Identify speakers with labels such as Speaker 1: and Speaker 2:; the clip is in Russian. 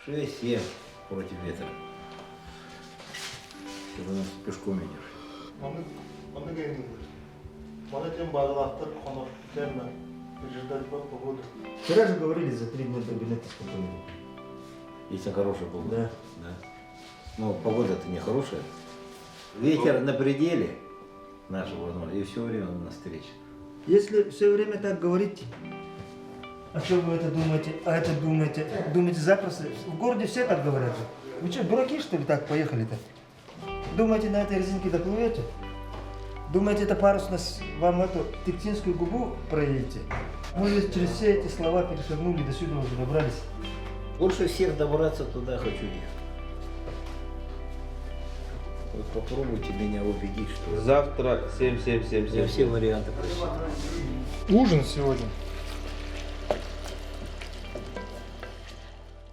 Speaker 1: 6-7 против ветра. Сегодня пешком идешь.
Speaker 2: Onu gelin. Bana tüm bağlattır, konur, gelme. Vücuda pогода.
Speaker 3: Вчера же говорили за 3 дня до билета спокойно.
Speaker 1: Если хорошая погода.
Speaker 3: Да.
Speaker 1: Да. Ну, погода-то не хорошая. Ветер на пределе нашего, и все время он на встрече.
Speaker 3: Если все время так говорить, а что вы это думаете, а это думаете запросто. В городе все так говорят же. Вы что, дураки, что ли, так поехали-то? Думаете, на этой резинке доплывете? Думаете, это парус нас, вам эту Тектинскую губу проедете? Мы же через все эти слова перешагнули, до сюда уже добрались.
Speaker 1: Больше всех добраться туда хочу я. Вот попробуйте меня убедить, что
Speaker 4: Завтра
Speaker 1: я
Speaker 4: 7-7-7-7.
Speaker 1: все варианты просчитал.
Speaker 2: Ужин сегодня.